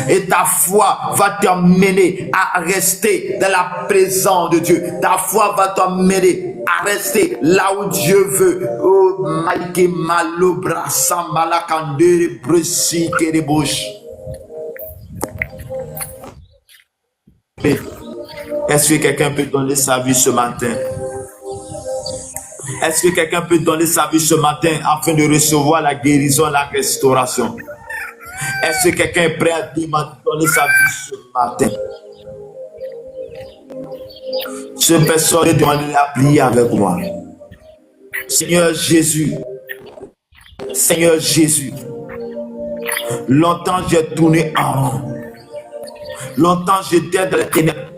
Speaker 1: Et ta foi va t'amener à rester dans la présence de Dieu. Ta foi va t'amener à rester là où Dieu veut. Oh, Maïke Malobra Sambalakandere Bresi Kerebosh. Est-ce que quelqu'un peut donner sa vie ce matin? Est-ce que quelqu'un peut donner sa vie ce matin afin de recevoir la guérison, la restauration? Est-ce que quelqu'un est prêt à donner sa vie ce matin? Ce personne est demandé à prier avec moi. Seigneur Jésus, Seigneur Jésus, longtemps j'ai tourné en rond. Longtemps j'étais dans les ténèbres.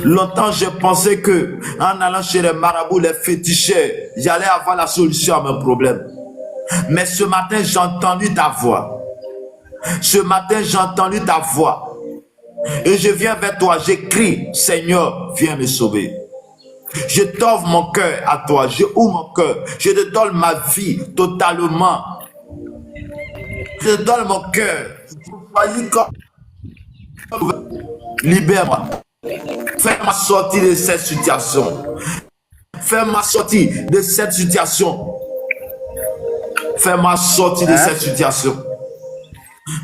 Speaker 1: Longtemps j'ai pensé que en allant chez les marabouts, les féticheurs, j'allais avoir la solution à mes problèmes. Mais ce matin j'ai entendu ta voix. Ce matin, j'ai entendu ta voix et je viens vers toi. J'écris, Seigneur, viens me sauver. Je t'offre mon cœur à toi. Je ouvre mon cœur. Je te donne ma vie totalement. Je te donne mon cœur. Libère-moi. Fais-moi sortir de cette situation. Fais-moi sortir de cette situation. Fais-moi sortir de cette situation.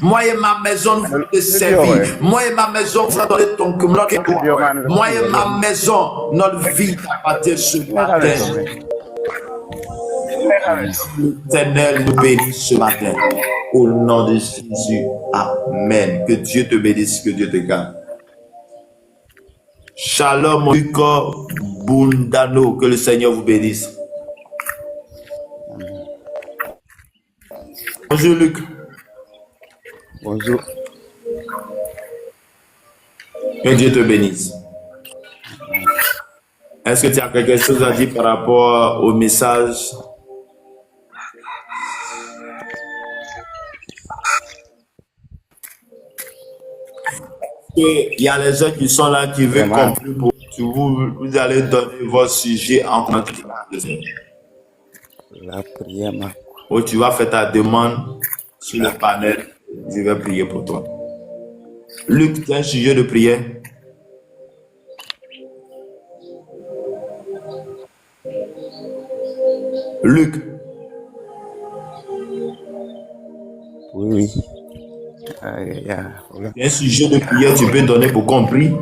Speaker 1: Moi et ma maison, nous voulons te servir. Moi et ma maison, nous allons donner ton cœur. Moi et ma maison, notre vie t'appartient ce matin. L'Éternel nous bénisse ce matin. Au nom de Jésus. Amen. Que Dieu te bénisse, que Dieu te garde. Shalom, Luco Bundano. Que le Seigneur vous bénisse. Bonjour, Luc.
Speaker 2: Bonjour.
Speaker 1: Que Dieu te bénisse. Est-ce que tu as quelque chose à dire par rapport au message? Il y a les gens qui sont là qui veulent comprendre pour vous allez donner votre sujet en commentaire.
Speaker 2: La prière m'a.
Speaker 1: Ou tu vas faire ta demande sur le panel. Je vais prier pour toi. Luc, tu as un sujet de prière? Luc.
Speaker 2: Oui.
Speaker 1: Il y a un sujet de prière, tu peux donner pour qu'on prie?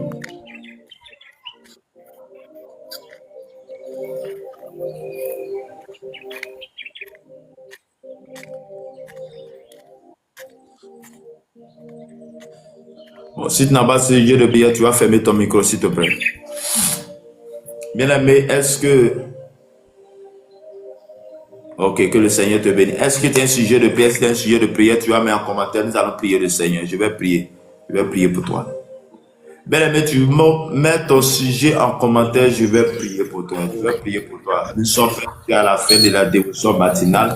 Speaker 1: Bon, si tu n'as pas ce sujet de prière, tu vas fermer ton micro, s'il te plaît. Bien-aimé, est-ce que... Ok, que le Seigneur te bénisse. Est-ce que tu as un sujet de prière? Si tu as un sujet de prière, tu vas mettre en commentaire. Nous allons prier le Seigneur. Je vais prier. Je vais prier pour toi. Bien-aimé, tu mets ton sujet en commentaire. Je vais prier pour toi. Je vais prier pour toi. Nous sommes à la fin de la dévotion matinale.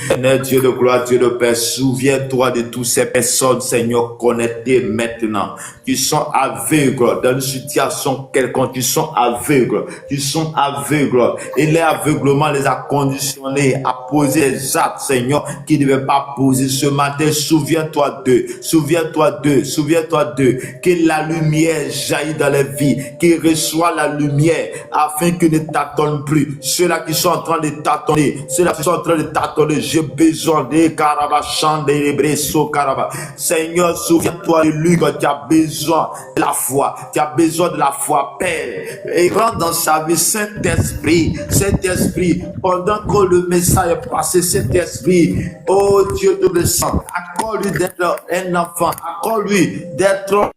Speaker 1: Seigneur Dieu de gloire, Dieu de paix, souviens-toi de toutes ces personnes, Seigneur, connectées maintenant, qui sont aveugles dans une situation quelconque, qui sont aveugles, et l'aveuglement les a conditionnés à poser des actes, Seigneur, qu'ils ne devaient pas poser ce matin. Souviens-toi d'eux, que la lumière jaillit dans les vies, qu'ils reçoivent la lumière afin qu'ils ne tâtonnent plus. Ceux-là qui sont en train de tâtonner, j'ai besoin de Karabachan, de Bresso Karaba. Seigneur, souviens-toi de lui quand tu as besoin de la foi, Père, et rentre dans sa vie, Saint-Esprit, pendant que le message est passé, Saint-Esprit, oh Dieu de le sang, accorde-lui d'être un enfant, accorde-lui d'être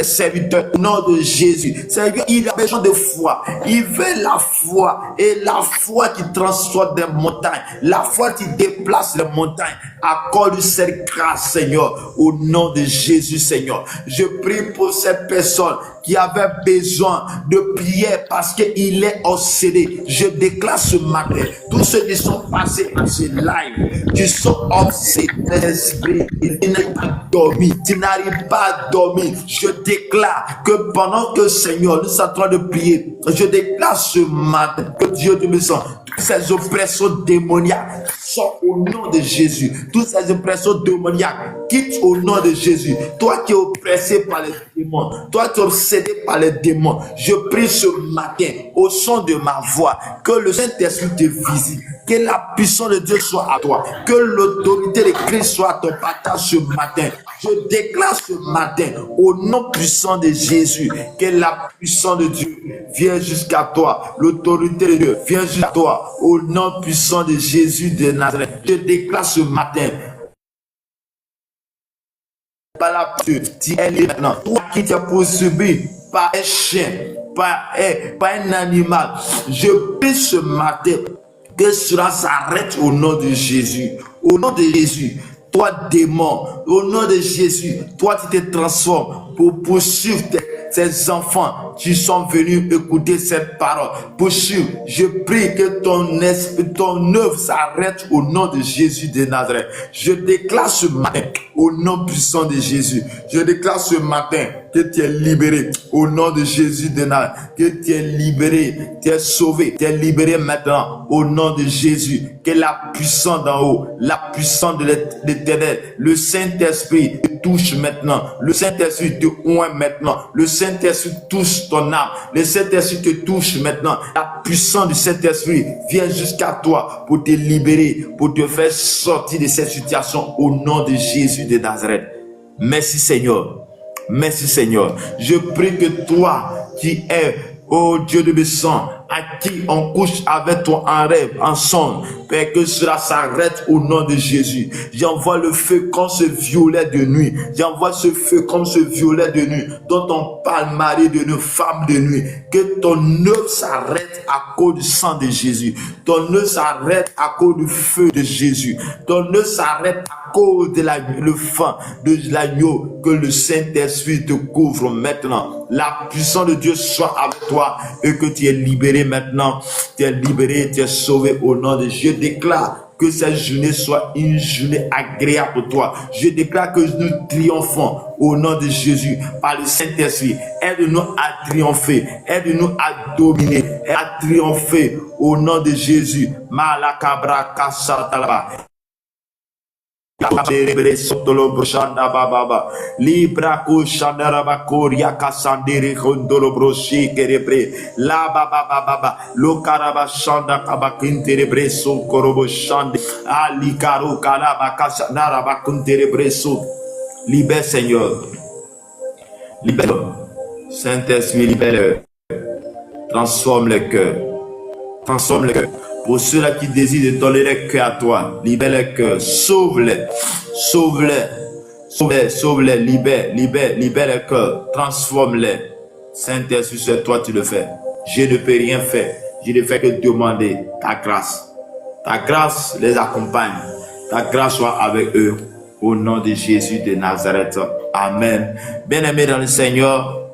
Speaker 1: serviteur au nom de Jésus. Seigneur, il a besoin de foi. Il veut la foi, et la foi qui transporte des montagnes, la foi qui déplace les montagnes. Accorde cette grâce, Seigneur, au nom de Jésus, Seigneur. Je prie pour cette personne qui avait besoin de prière parce qu'il est obsédé. Je déclare ce matin, tous ceux qui sont passés à ce live, qui sont obsédés d'esprit, ils n'ont pas dormi, tu n'arrives pas à dormir. Je déclare que pendant que Seigneur, nous sommes en train de prier, je déclare ce matin que Dieu te me sent. Toutes ces oppressions démoniaques sont au nom de Jésus. Toutes ces oppressions démoniaques quittent au nom de Jésus. Toi qui es oppressé par les démons, toi qui es obsédé par les démons, je prie ce matin au son de ma voix que le Saint-Esprit te visite, que la puissance de Dieu soit à toi, que l'autorité de Christ soit à ton partage ce matin. Je déclare ce matin au nom puissant de Jésus que la puissance de Dieu vient jusqu'à toi, l'autorité de Dieu vient jusqu'à toi au nom puissant de Jésus de Nazareth. Je déclare ce matin par la puissance, tu es libre maintenant. Toi qui t'es poursuivi par un chien, par un animal, je prie ce matin que cela s'arrête au nom de Jésus. Au nom de Jésus, toi démon, au nom de Jésus, toi qui te transformes pour poursuivre ces enfants qui sont venus écouter cette parole. Poursuivre, je prie que ton esprit, ton œuvre s'arrête au nom de Jésus de Nazareth. Je déclare ce matin au nom puissant de Jésus. Je déclare ce matin que tu es libéré au nom de Jésus de Nazareth. Que tu es libéré, tu es sauvé, tu es libéré maintenant au nom de Jésus. Que la puissance d'en haut, la puissance de l'Éternel, le Saint-Esprit te touche maintenant. Le Saint-Esprit te oint maintenant. Le Saint-Esprit touche ton âme. Le Saint-Esprit te touche maintenant. La puissance du Saint-Esprit vient jusqu'à toi pour te libérer, pour te faire sortir de cette situation au nom de Jésus de Nazareth. Merci Seigneur. Merci Seigneur. Je prie que toi qui es, oh Dieu de mes sangs, à qui on couche avec toi en rêve, en songe, Père, que cela s'arrête au nom de Jésus. J'envoie le feu comme ce violet de nuit. J'envoie ce feu comme ce violet de nuit dont on parle, mari de nuit, femme de nuit. Que ton œuvre s'arrête à cause du sang de Jésus. Ton œuvre s'arrête à cause du feu de Jésus. Ton œuvre s'arrête à cause de le fan de l'agneau. Que le Saint-Esprit te couvre maintenant. La puissance de Dieu soit avec toi et que tu es libéré maintenant. Tu es libéré, tu es sauvé au nom de Dieu. Je déclare que cette journée soit une journée agréable pour toi. Je déclare que nous triomphons au nom de Jésus par le Saint-Esprit. Aide-nous à triompher, aide-nous à dominer, à triompher au nom de Jésus. Malakabra kasatalaba. Libra kushandara bakoria kasandere kondolo broshi kerebre la baba baba lo karaba shanda kabakintere breso korobo shande ali karo kalaba kasandara bakuntere breso. Libère Seigneur, libère Saint-Esprit, libère, transforme les cœurs, transforme les cœurs. Pour ceux-là qui désirent de donner les cœurs à toi, libère les cœurs, sauve-les, sauve-les, sauve-les, sauve-les, libère les cœurs, transforme-les. Saint-Esprit, c'est toi tu le fais. Je ne peux rien faire. Je ne fais que demander ta grâce. Ta grâce les accompagne. Ta grâce soit avec eux. Au nom de Jésus de Nazareth. Amen. Bien-aimés dans le Seigneur,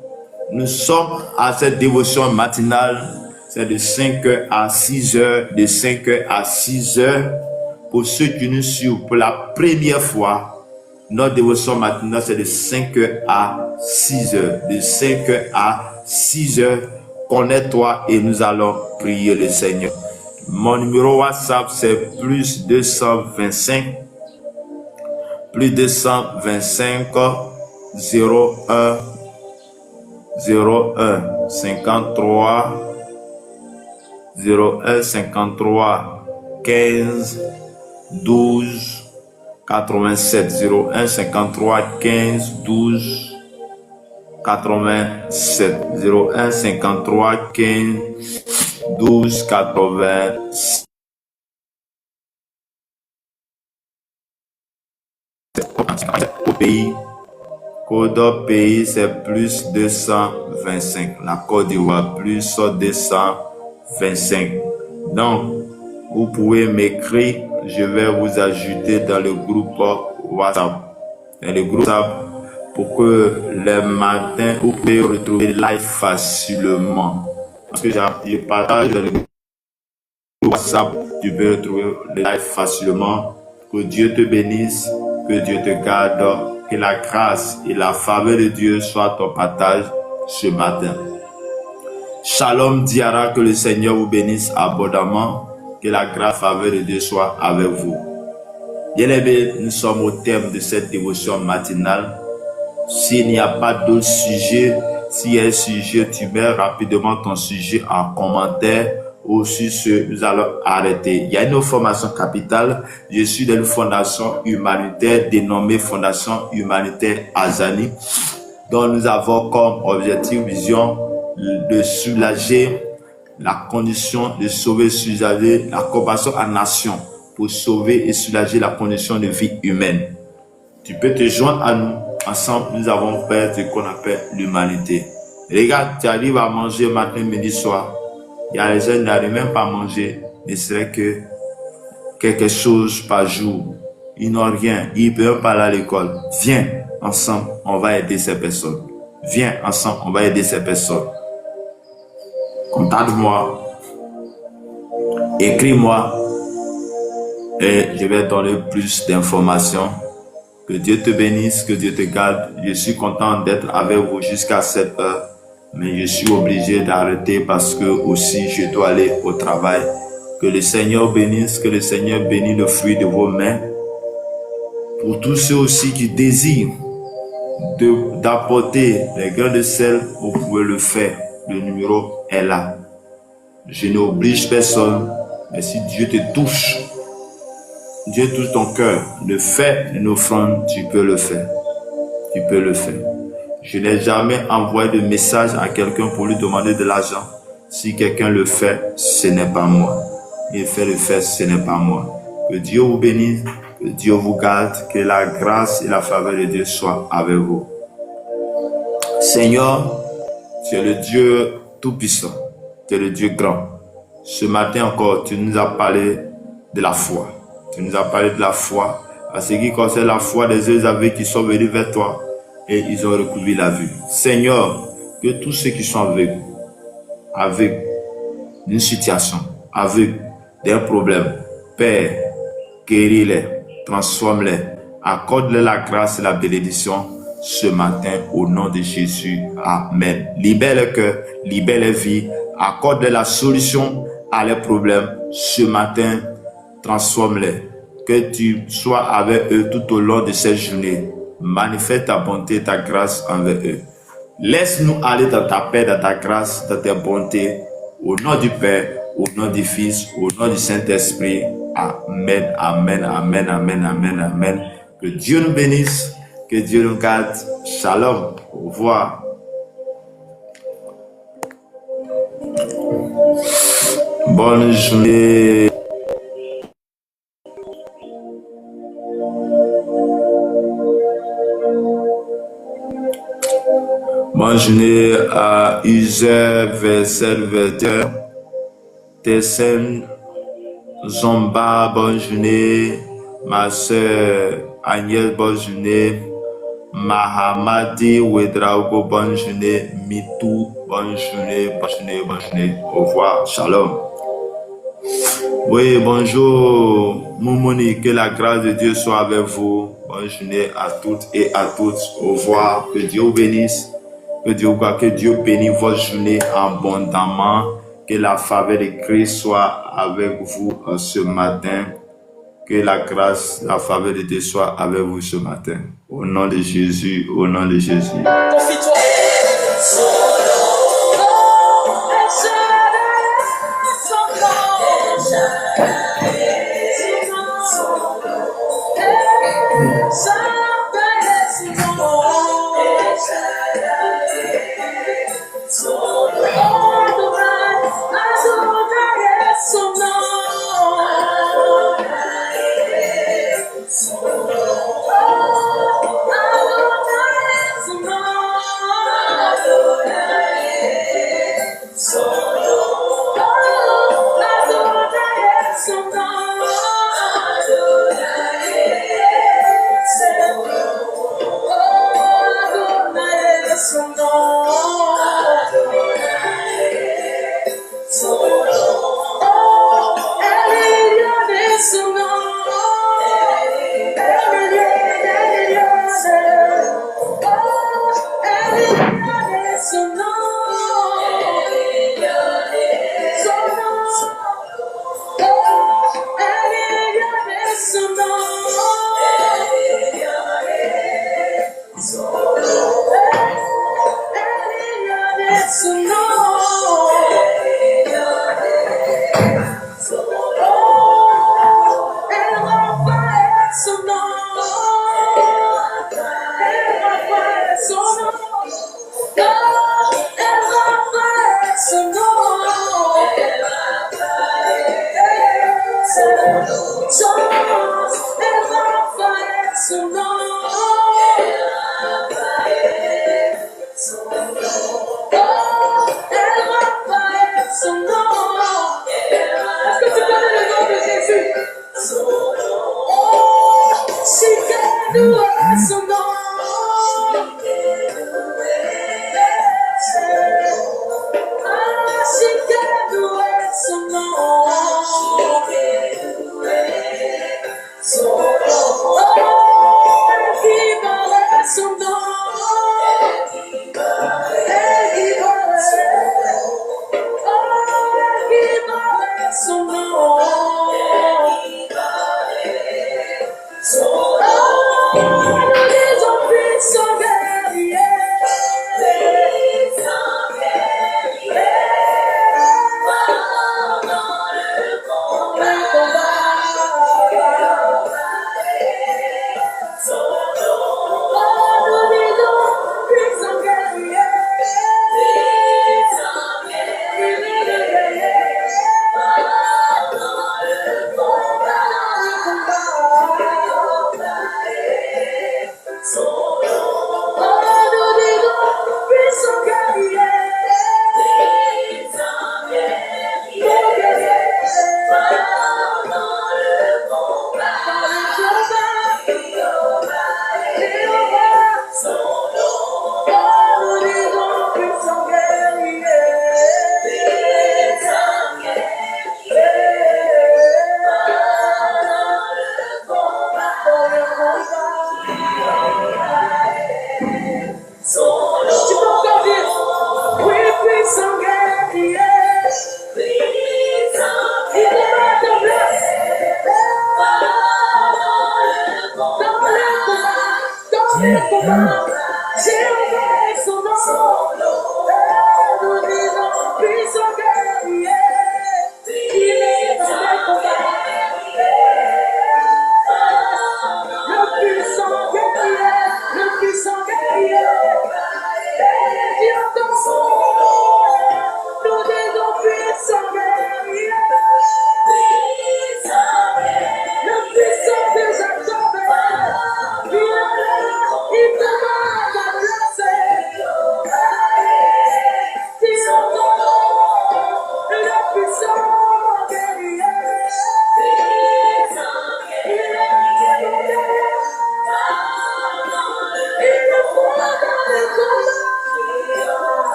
Speaker 1: nous sommes à cette dévotion matinale. c'est de 5h à 6h, de 5h à 6h. Pour ceux qui nous suivent pour la première fois, notre dévotion matinale, c'est de 5h à 6h. De 5h à 6h, connais-toi et nous allons prier le Seigneur. Mon numéro WhatsApp, c'est plus 225 01 53 15 12 87 01 53 15 12 87 01 53 15 12 87. Au pays, code pays, c'est plus 225. La Côte d'Ivoire, plus 225. Donc, vous pouvez m'écrire, je vais vous ajouter dans le groupe WhatsApp. Dans le groupe WhatsApp, pour que les matins, vous pouvez retrouver live facilement. Parce que je partage dans le groupe WhatsApp, tu peux retrouver le live facilement. Que Dieu te bénisse, que Dieu te garde, que la grâce et la faveur de Dieu soient ton partage ce matin. Shalom Diara, que le Seigneur vous bénisse abondamment, que la grâce et la faveur de Dieu soit avec vous. Bien-aimés, nous sommes au thème de cette dévotion matinale. S'il n'y a pas d'autre sujet, s'il y a un sujet, tu mets rapidement ton sujet en commentaire. Ou sur ce, nous allons arrêter. Il y a une formation capitale. Je suis dans une fondation humanitaire dénommée Fondation Humanitaire Azani, dont nous avons comme objectif, vision de soulager la condition, de sauver, soulager la compassion en nation pour sauver et soulager la condition de vie humaine. Tu peux te joindre à nous. Ensemble, nous avons fait ce qu'on appelle l'humanité. Regarde, tu arrives à manger matin, midi, soir. Il y a les gens qui n'arrivent même pas à manger, ne serait que quelque chose par jour. Ils n'ont rien, ils ne peuvent pas aller à l'école. Viens, ensemble, on va aider ces personnes. Viens, ensemble, on va aider ces personnes. Contacte-moi, écris-moi et je vais donner plus d'informations. Que Dieu te bénisse, que Dieu te garde. Je suis content d'être avec vous jusqu'à 7 heures. Mais je suis obligé d'arrêter parce que aussi je dois aller au travail. Que le Seigneur bénisse, que le Seigneur bénisse le fruit de vos mains. Pour tous ceux aussi qui désirent d'apporter les grains de sel, vous pouvez le faire. Le numéro est là. Je n'oblige personne, mais si Dieu te touche, Dieu touche ton cœur, le fait une offrande, tu peux le faire. Tu peux le faire. Je n'ai jamais envoyé de message à quelqu'un pour lui demander de l'argent. Si quelqu'un le fait, ce n'est pas moi. Il fait le faire, ce n'est pas moi. Que Dieu vous bénisse, que Dieu vous garde, que la grâce et la faveur de Dieu soient avec vous. Seigneur, tu es le Dieu tout-puissant. Tu es le Dieu grand. Ce matin encore, tu nous as parlé de la foi. Tu nous as parlé de la foi. À ce qui concerne la foi des Esavé qui sont venus vers toi. Et ils ont recouvré la vue. Seigneur, que tous ceux qui sont avec une situation, avec des problèmes, Père, guéris-les, transforme-les, accorde-les la grâce et la bénédiction ce matin au nom de Jésus. Amen. Libère le cœur, libère les vies, accorde-les la solution à leurs problèmes ce matin, transforme-les. Que tu sois avec eux tout au long de cette journée. Manifeste ta bonté, ta grâce envers eux. Laisse-nous aller dans ta paix, dans ta grâce, dans ta bonté. Au nom du Père, au nom du Fils, au nom du Saint-Esprit. Amen, amen, amen, amen, amen, amen. Que Dieu nous bénisse, que Dieu nous garde. Shalom, au revoir. Bonne journée. Bonne journée à User, Verset, Verteur, Tessen, Zomba, bonne journée. Ma soeur Agnès, bonne journée. Mahamadi Ouedraogo, bonne journée. Mitou, Bonne journée, bonne journée, bonne journée. Au revoir. Shalom. Oui, bonjour, Moumouni. Que la grâce de Dieu soit avec vous. Bonne journée à toutes et à tous. Au revoir. Que Dieu vous bénisse. Que Dieu bénisse votre journée abondamment. Que la faveur de Christ soit avec vous ce matin. Que la grâce, la faveur de Dieu soit avec vous ce matin. Au nom de Jésus, au nom de Jésus.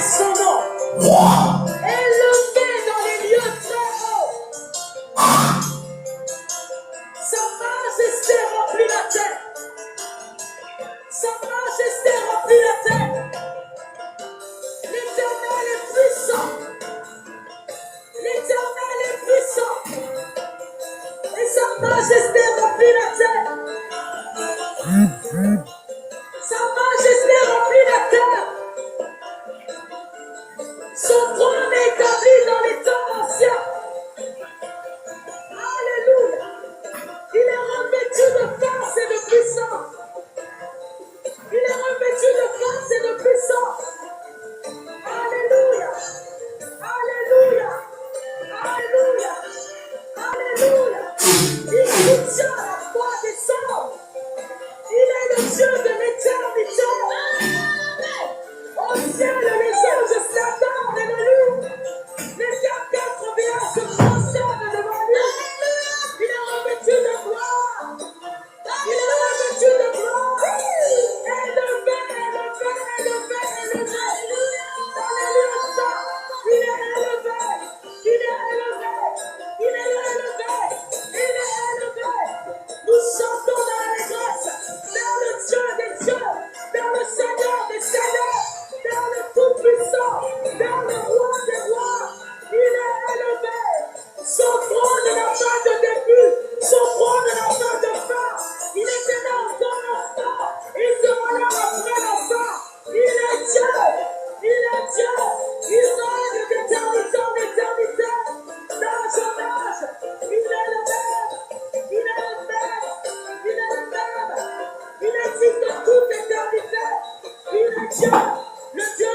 Speaker 3: est son nom. Élevé dans les lieux très hauts. Sa majesté remplit la terre. Sa majesté remplit la terre. L'Éternel est puissant. L'Éternel est puissant. Et sa majesté remplit la terre. Sa majesté remplit la terre. Son trône est établi dans les temps anciens. Alléluia. Il est revêtu de force et de puissance. Il est revêtu de force et de puissance. Alléluia. Alléluia. Alléluia. Alléluia. Il soutient la foi des hommes. Il est le Dieu de l'éternité. Au ciel, les anges s'attendent et le louent. Les quatre biens se prosternent devant lui. Il est revêtu de gloire. Il est revêtu de gloire. Élevé, élevé, élevé, élevé. Dans les lieux saints, il est élevé. Il est élevé. Il est élevé. Il est élevé. Nous chantons dans l'allégresse vers le Dieu des dieux, vers le Seigneur des seigneurs, vers le Tout-Puissant, vers le Roi des rois. Il est élevé. Son trône n'a pas de début. Son trône n'a pas de fin. Il était là dans l'enfant. Il sera là après l'enfant. Il est Dieu. Il est Dieu. Il règne d'éternité en éternité. D'âge en âge. Il est le même. Il est le même. Il est le même. Il existe de toute éternité. Il est Dieu. Le Dieu